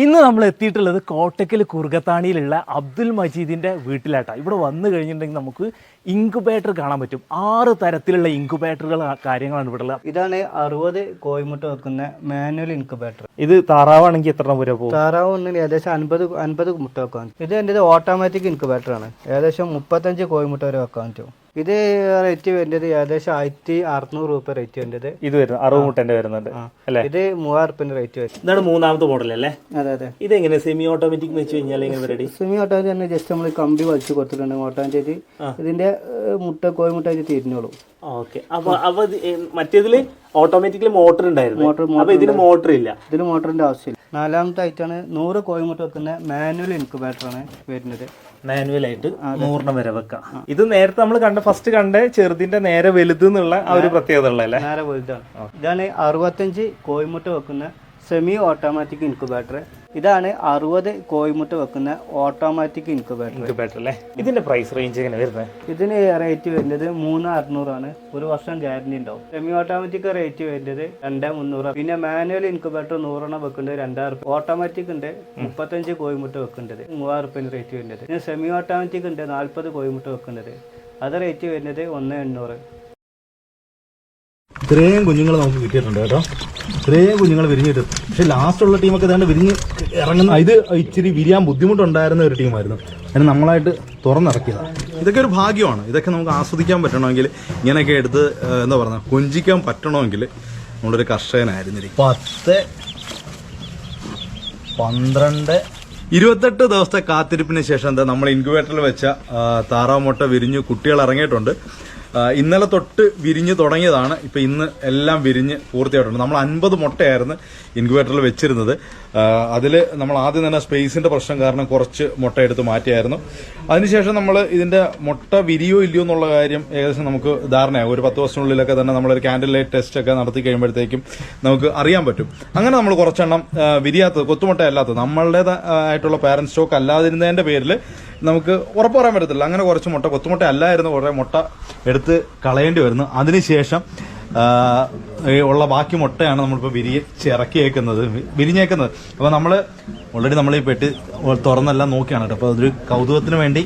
ഇന്ന് നമ്മൾ എത്തിയിട്ടുള്ളത് കോട്ടക്കൽ കുറുകത്താണിയിലുള്ള അബ്ദുൽ മജീദിൻ്റെ വീട്ടിലാട്ടാ. ഇവിടെ വന്നു കഴിഞ്ഞിട്ടുണ്ടെങ്കിൽ നമുക്ക് ഇൻക്യുബേറ്റർ കാണാൻ പറ്റും. 6 തരത്തിലുള്ള ഇൻക്യുബേറ്ററുകൾ കാര്യങ്ങളാണ് ഇവിടെ ഉള്ളത്. ഇതാണ് 60 കോഴിമുട്ട വെക്കുന്ന മാനുവൽ ഇൻക്യുബേറ്റർ. ഇത് താറാവാണെങ്കിൽ എത്ര രൂപ പോകും? താറാവ് ഒന്നിന് ഏകദേശം 50 മുട്ട വെക്കാൻ. ഇത് എൻ്റെ ഓട്ടോമാറ്റിക് ഇൻക്യുബേറ്റർ ആണ്. ഏകദേശം 35 കോഴിമുട്ട വരെ വെക്കാൻ പറ്റും. ഇത് റേറ്റ് വരുന്നത് ഏകദേശം 1600 രൂപ റേറ്റ് വരുന്നത്. ഇത് വരുന്നത് 60 മുട്ടൻ്റെ വരുന്നുണ്ട് അല്ലേ? ഇത് 3000 റേറ്റ് വരും. ഇതാണ് 3ാമത്തെ മോഡൽ അല്ലേ? അതെ അതെ. ഇതെങ്ങനെ സെമി ഓട്ടോമാറ്റിക് വെച്ച് കഴിഞ്ഞാൽ എങ്ങനെ പരിപാടി? സെമി ഓട്ടോമാറ്റിക് തന്നെ ജസ്റ്റ് നമ്മൾ കമ്പി വലിച്ചു കൊടുത്തിട്ടുണ്ട് ഓട്ടോമാറ്റിക്. ഇതിന്റെ കോഴിമുട്ട തിരിഞ്ഞോളൂ. ഓക്കെ. അപ്പൊ മറ്റേതില് ഓട്ടോമാറ്റിക്കലി മോട്ടർ ഉണ്ടായിരുന്നു. അപ്പൊ ഇതിന് മോട്ടർ ഇല്ല. ഇതിന് മോട്ടറിന്റെ ആവശ്യമില്ല. 4ാമത്തെ ആയിട്ടാണ് 100 കോഴിമുട്ട വെക്കുന്ന മാനുവൽ ഇൻക്യുബേറ്റർ ആണ് വരുന്നത്. മാനുവൽ ആയിട്ട് 100 വരെ വെക്കാം. ഇത് നേരത്തെ നമ്മൾ ഫസ്റ്റ് കണ്ട ചെറുതിന്റെ നേരെ വലുത് എന്നുള്ള ആ ഒരു പ്രത്യേകത ഉള്ളതല്ലേ? നേരെ വലുതാണ്. ഇതാണ് 65 കോഴിമുട്ട വെക്കുന്ന സെമി ഓട്ടോമാറ്റിക് ഇൻക്യുബേറ്റർ. ഇതാണ് 60 കോഴിമുട്ട വെക്കുന്ന ഓട്ടോമാറ്റിക് ഇൻക്യുബേറ്റർ അല്ലേ? ഇതിന്റെ പ്രൈസ് റേഞ്ച് എങ്ങനെ വരുന്നത്? ഇതിന് റേറ്റ് വരുന്നത് 3600 ആണ്. 1 വർഷം ഗ്യാരണ്ടി ഉണ്ടാവും. സെമി ഓട്ടോമാറ്റിക് റേറ്റ് വരുന്നത് 2300. പിന്നെ മാനുവൽ ഇൻക്യുബേറ്റർ 100 വെക്കുന്നത് 2000. ഓട്ടോമാറ്റിക് ഉണ്ട് 35 കോഴിമുട്ട വെക്കുന്നത് 3000 റേറ്റ് വരുന്നത്. പിന്നെ സെമി ഓട്ടോമാറ്റിക് ഉണ്ട് 40 കോഴിമുട്ട വെക്കുന്നത്. അത് റേറ്റ് വരുന്നത് 1800. ഇത്രയും കുഞ്ഞുങ്ങൾ നമുക്ക് കിട്ടിയിട്ടുണ്ട് കേട്ടോ. ഇത്രയും കുഞ്ഞുങ്ങൾ വിരിഞ്ഞിട്ട്, പക്ഷെ ലാസ്റ്റുള്ള ടീമൊക്കെ ഏതാണ്ട് വിരിഞ്ഞ് ഇറങ്ങുന്ന ഇത് ഇച്ചിരി വിരിയാൻ ബുദ്ധിമുട്ടുണ്ടായിരുന്ന ഒരു ടീമായിരുന്നു. അതിന് നമ്മളായിട്ട് തുറന്നിറക്കിയതാണ്. ഇതൊക്കെ ഒരു ഭാഗ്യമാണ്. ഇതൊക്കെ നമുക്ക് ആസ്വദിക്കാൻ പറ്റണമെങ്കിൽ, ഇങ്ങനെയൊക്കെ എടുത്ത് എന്താ പറയുക കൊഞ്ചിക്കാൻ പറ്റണമെങ്കിൽ നമ്മളൊരു കർഷകനായിരുന്നിരിക്കും. 10, 12, 28 ദിവസത്തെ കാത്തിരിപ്പിന് ശേഷം എന്താ നമ്മൾ ഇൻക്യുബേറ്ററിൽ വെച്ച താറാവ് മുട്ട വിരിഞ്ഞു കുട്ടികൾ ഇറങ്ങിയിട്ടുണ്ട്. ഇന്നലെ തൊട്ട് വിരിഞ്ഞ് തുടങ്ങിയതാണ്. ഇപ്പം ഇന്ന് എല്ലാം വിരിഞ്ഞ് പൂർത്തിയായിട്ടുണ്ട്. നമ്മൾ 50 മുട്ടയായിരുന്നു ഇൻക്യുബേറ്ററിൽ വെച്ചിരുന്നത്. അതിൽ നമ്മൾ ആദ്യം തന്നെ സ്പേസിന്റെ പ്രശ്നം കാരണം കുറച്ച് മുട്ട എടുത്ത് മാറ്റിയായിരുന്നു. അതിനുശേഷം നമ്മൾ ഇതിന്റെ മുട്ട വിരിയോ ഇല്ലയോ എന്നുള്ള കാര്യം ഏകദേശം നമുക്ക് ധാരണയാകും. ഒരു 10 ദിവസത്തിനുള്ളിലൊക്കെ തന്നെ നമ്മളൊരു കാൻഡിൽ ലൈറ്റ് ടെസ്റ്റ് ഒക്കെ നടത്തി കഴിയുമ്പോഴത്തേക്കും നമുക്ക് അറിയാൻ പറ്റും. അങ്ങനെ നമ്മൾ കുറച്ചെണ്ണം വിരിയാത്തത്, കൊത്തുമുട്ട അല്ലാത്തത്, നമ്മളുടേതായിട്ടുള്ള പാരന്റ് സ്റ്റോക്ക് അല്ലാതിരുന്നതിന്റെ പേരിൽ നമുക്ക് ഉറപ്പ് പറയാൻ പറ്റത്തില്ല. അങ്ങനെ കുറച്ച് മുട്ട, കൊത്തുമുട്ട അല്ലായിരുന്നു, കുറേ മുട്ട എടുത്ത് കളയേണ്ടി വരുന്നു. അതിനുശേഷം ഉള്ള ബാക്കി മുട്ടയാണ് നമ്മളിപ്പോൾ വിരിഞ്ഞേക്കുന്നത്. അപ്പോൾ നമ്മൾ ഈ പെട്ടി തുറന്നെല്ലാം നോക്കിയാണ് കേട്ടോ. അപ്പോൾ അതൊരു കൗതുകത്തിന് വേണ്ടി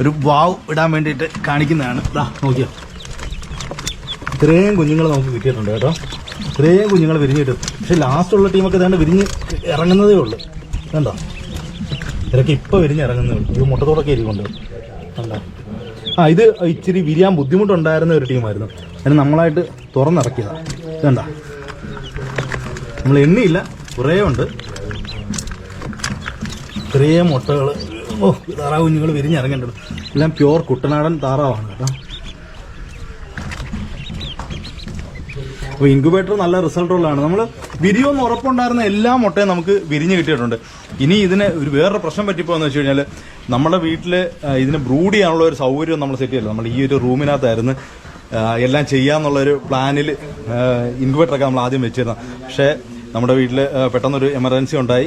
ഒരു വാവ് ഇടാൻ വേണ്ടിയിട്ട് കാണിക്കുന്നതാണ്. ഇതാ നോക്കിയോ, ഇത്രയും കുഞ്ഞുങ്ങൾ നമുക്ക് കിട്ടിയിട്ടുണ്ട് കേട്ടോ. ഇത്രയും കുഞ്ഞുങ്ങൾ വിരിഞ്ഞിട്ട്, പക്ഷെ ലാസ്റ്റുള്ള ടീമൊക്കെ ഏതാണ്ട് വിരിഞ്ഞ് ഇറങ്ങുന്നതേ ഉള്ളൂ. കണ്ടോ, ഇതൊക്കെ ഇപ്പോൾ വിരിഞ്ഞിറങ്ങുന്നേ ഉള്ളൂ. ഇത് മുട്ടത്തോടൊക്കെ ഇരിക്കുന്നുണ്ട്. കണ്ടോ, ഇത് ഇച്ചിരി വിരിയാൻ ബുദ്ധിമുട്ടുണ്ടായിരുന്ന ഒരു ടീമായിരുന്നു. അതിന് നമ്മളായിട്ട് തുറന്നിറക്കിയതാണ്. ഇതെന്താ, നമ്മൾ എണ്ണിയില്ല, കുറേ ഉണ്ട്. ഇത്രയും മുട്ടകൾ, താറാവ് കുഞ്ഞുങ്ങൾ വിരിഞ്ഞിറങ്ങേണ്ടത്. എല്ലാം പ്യോർ കുട്ടനാടൻ താറാവാണ് കേട്ടോ. അപ്പോൾ ഇൻക്യുബേറ്റർ നല്ല റിസൾട്ടുള്ളതാണ്. നമ്മൾ വിരിയൊന്ന് ഉറപ്പുണ്ടായിരുന്ന എല്ലാ മുട്ടയും നമുക്ക് വിരിഞ്ഞ് കിട്ടിയിട്ടുണ്ട്. ഇനി ഇതിന് ഒരു വേറൊരു പ്രശ്നം പറ്റിപ്പോയെന്ന് വെച്ച് കഴിഞ്ഞാൽ, നമ്മുടെ വീട്ടിൽ ഇതിന് ബ്രൂഡ് ചെയ്യാനുള്ള ഒരു സൗകര്യം നമ്മൾ സെറ്റ് ചെയ്യില്ല. നമ്മൾ ഈ ഒരു റൂമിനകത്തായിരുന്നു എല്ലാം ചെയ്യാന്നുള്ളൊരു പ്ലാനിൽ ഇൻക്യുബേറ്ററൊക്കെ നമ്മൾ ആദ്യം വെച്ചിരുന്നത്. പക്ഷേ നമ്മുടെ വീട്ടിൽ പെട്ടെന്നൊരു എമർജൻസി ഉണ്ടായി.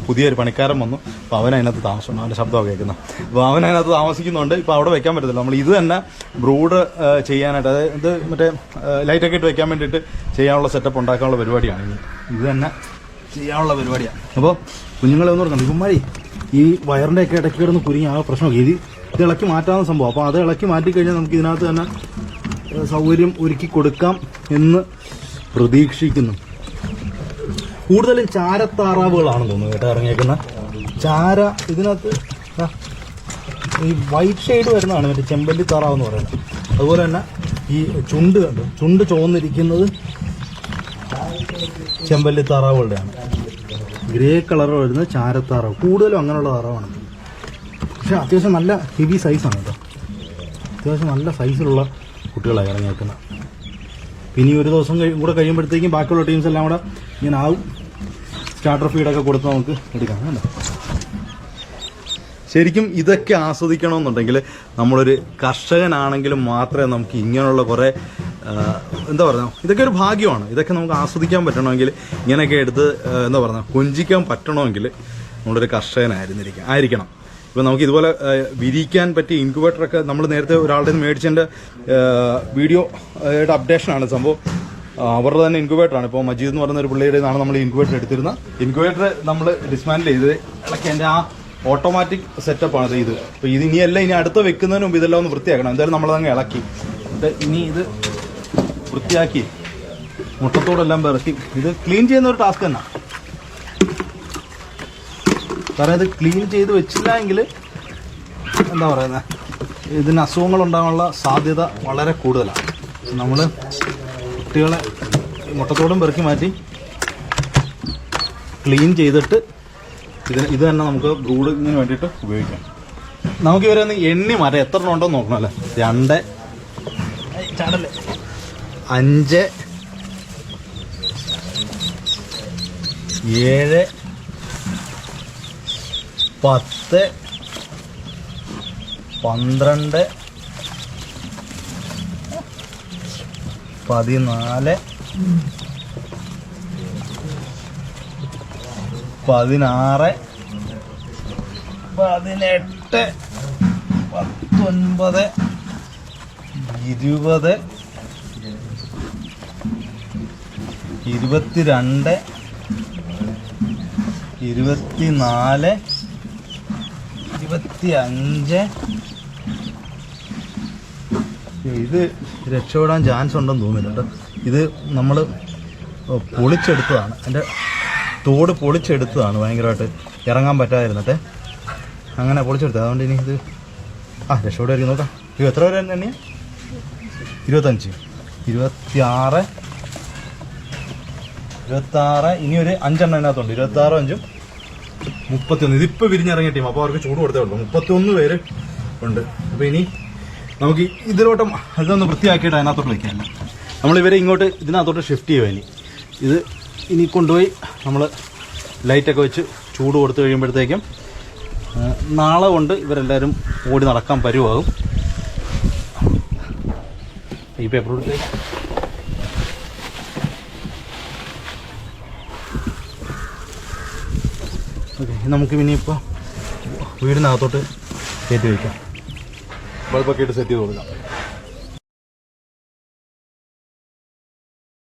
പുതിയൊരു പണിക്കാരൻ വന്നു. അപ്പോൾ അവനതിനകത്ത് താമസമുണ്ട്. അവൻ്റെ ശബ്ദമൊക്കെ കേൾക്കുന്നത്. അപ്പോൾ അവനതിനകത്ത് താമസിക്കുന്നുണ്ട്. ഇപ്പോൾ അവിടെ വെക്കാൻ പറ്റത്തില്ല. നമ്മൾ ഇത് തന്നെ ബ്രൂഡ് ചെയ്യാനായിട്ട്, അതായത് ഇത് മറ്റേ ലൈറ്റൊക്കെ ഇട്ട് വെക്കാൻ വേണ്ടിയിട്ട് ചെയ്യാനുള്ള സെറ്റപ്പ് ഉണ്ടാക്കാനുള്ള പരിപാടിയാണ്. ഇത് തന്നെ ചെയ്യാനുള്ള പരിപാടിയാണ്. അപ്പോൾ കുഞ്ഞുങ്ങളെ ഒന്ന് പറഞ്ഞത് ഇവന്മാരി ഈ വയറിൻ്റെ ഒക്കെ ഇടയ്ക്ക് കിടന്ന് കുരുങ്ങി ആ പ്രശ്നമൊക്കെ ഇത് ഇളക്കി മാറ്റാവുന്ന സംഭവം. അപ്പോൾ അത് ഇളക്കി മാറ്റിക്കഴിഞ്ഞാൽ നമുക്ക് ഇതിനകത്ത് തന്നെ സൗകര്യം ഒരുക്കി കൊടുക്കാം എന്ന് പ്രതീക്ഷിക്കുന്നു. കൂടുതലും ചാരത്താറാവുകളാണെന്ന് തോന്നുന്നു കേട്ടോ ഇറങ്ങിയേക്കുന്ന ചാര. ഇതിനകത്ത് ഈ വൈറ്റ് ഷെയ്ഡ് വരുന്നതാണ് മറ്റേ ചെമ്പല്ലി താറാവ് എന്ന് പറയുന്നത്. അതുപോലെ തന്നെ ഈ ചുണ്ട് ചുവന്നിരിക്കുന്നത് ചെമ്പല്ലി താറാവുകളുടെയാണ്. ഗ്രേ കളർ വരുന്നത് ചാരത്താറാവ്. കൂടുതലും അങ്ങനെയുള്ള താറാവാണ്. പക്ഷെ അത്യാവശ്യം നല്ല ഹെവി സൈസാണ് കേട്ടോ. അത്യാവശ്യം നല്ല സൈസിലുള്ള കുട്ടികളാണ് ഇറങ്ങിയേക്കുന്നത്. പിന്നെ ഒരു ദിവസം കൂടെ കഴിയുമ്പോഴത്തേക്കും ബാക്കിയുള്ള ടീംസ് എല്ലാം കൂടെ ഇങ്ങനെ ആവും. സ്റ്റാർട്ടർ ഫീഡൊക്കെ കൊടുത്ത് നമുക്ക് എടുക്കാം കേട്ടോ. ശരിക്കും ഇതൊക്കെ ആസ്വദിക്കണമെന്നുണ്ടെങ്കിൽ നമ്മളൊരു കർഷകനാണെങ്കിലും മാത്രമേ നമുക്ക് ഇങ്ങനെയുള്ള കുറേ എന്താ പറയുക, ഇതൊക്കെ ഒരു ഭാഗ്യമാണ്. ഇതൊക്കെ നമുക്ക് ആസ്വദിക്കാൻ പറ്റണമെങ്കിൽ, ഇങ്ങനെയൊക്കെ എടുത്ത് എന്താ പറയുക കൊഞ്ചിക്കാൻ പറ്റണമെങ്കിൽ നമ്മളൊരു കർഷകനായിരിക്കണം. ഇപ്പോൾ നമുക്ക് ഇതുപോലെ വിരിക്കാൻ പറ്റിയ ഇൻക്യുബേറ്ററൊക്കെ നമ്മൾ നേരത്തെ ഒരാളുടെ മേടിച്ചതിൻ്റെ വീഡിയോയുടെ അപ്ഡേഷനാണ് സംഭവം. അവരുടെ തന്നെ ഇൻക്യുബേറ്ററാണ്. ഇപ്പോൾ മജീദ് എന്ന് പറയുന്ന ഒരു പുള്ളിയുടെ നിന്നാണ് നമ്മൾ ഇൻക്യുബേറ്റർ എടുത്തിരുന്നത്. ഇൻക്യുബേറ്റർ നമ്മൾ ഡിസ്മാൻഡിൽ ചെയ്ത് ഇളക്കി എൻ്റെ ആ ഓട്ടോമാറ്റിക് സെറ്റപ്പാണ് ഇത്. അപ്പോൾ ഇത് ഇനിയെല്ലാം ഇനി അടുത്ത് വെക്കുന്നതിന് മുമ്പ് ഇതെല്ലാം ഒന്ന് വൃത്തിയാക്കണം. എന്തായാലും നമ്മളതങ്ങ് ഇളക്കി ഇനി ഇത് വൃത്തിയാക്കി മുട്ടത്തോടെല്ലാം ഇറക്കി ഇത് ക്ലീൻ ചെയ്യുന്ന ഒരു ടാസ്ക് തന്നെ. കാരണം ഇത് ക്ലീൻ ചെയ്ത് വെച്ചില്ല എങ്കിൽ എന്താ പറയുന്നത്, ഇതിന് അസുഖങ്ങൾ ഉണ്ടാകാനുള്ള സാധ്യത വളരെ കൂടുതലാണ്. നമ്മൾ കുട്ടികളെ മുട്ടത്തോടും പെറുക്കി മാറ്റി ക്ലീൻ ചെയ്തിട്ട് ഇത് തന്നെ നമുക്ക് ബ്രൂഡിങ്ങിന് വേണ്ടിയിട്ട് ഉപയോഗിക്കാം. നമുക്ക് ഇവരെ ഒന്ന് എണ്ണി മാറ്റാം, എത്ര എണ്ണം ഉണ്ടോ നോക്കണം അല്ലേ. 2 5 7 10 12 14 16 18 19 20 22 24 25. ഇത് രക്ഷപ്പെടാൻ ചാൻസ് ഉണ്ടെന്ന് തോന്നുന്നില്ല കേട്ടോ. ഇത് നമ്മൾ പൊളിച്ചെടുത്തതാണ്, എൻ്റെ തോട് പൊളിച്ചെടുത്തതാണ്, ഭയങ്കരമായിട്ട് ഇറങ്ങാൻ പറ്റാതിരുന്നിട്ട് അങ്ങനെ പൊളിച്ചെടുത്തത്. അതുകൊണ്ട് ഇനി ഇത് രക്ഷപ്പെടായിരിക്കും നോക്കാം. ഇത് എത്ര വരെ തന്നെയാണ്? 25 26 26 ഇനി ഒരു 5 എണ്ണം അതിനകത്തുണ്ട്. 26 5 31. ഇതിപ്പോൾ വിരിഞ്ഞിറങ്ങിയ ടീം, അപ്പോൾ അവർക്ക് ചൂട് കൊടുത്തേ ഉള്ളൂ. 31 പേര് ഉണ്ട്. അപ്പോൾ ഇനി നമുക്ക് ഇതിലോട്ടും ഇതൊന്ന് വൃത്തിയാക്കിയിട്ട് അതിനകത്തോട്ട് വയ്ക്കാം. നമ്മളിവരെ ഇങ്ങോട്ട് ഇതിനകത്തോട്ട് ഷിഫ്റ്റ് ചെയ്യുക. ഇത് ഇനി കൊണ്ടുപോയി നമ്മൾ ലൈറ്റൊക്കെ വെച്ച് ചൂട് കൊടുത്തു കഴിയുമ്പോഴത്തേക്കും നാളെ കൊണ്ട് ഇവരെല്ലാവരും ഓടി നടക്കാൻ പരുവാകും. ഈ പേപ്പർ കൊടുത്ത് ഓക്കെ. നമുക്ക് ഇനിയിപ്പോൾ വീടിനകത്തോട്ട് കയറ്റി വയ്ക്കാം. ബൾബൊക്കെ ഇട്ട് സെറ്റ് ചെയ്ത് കൊടുക്കാം.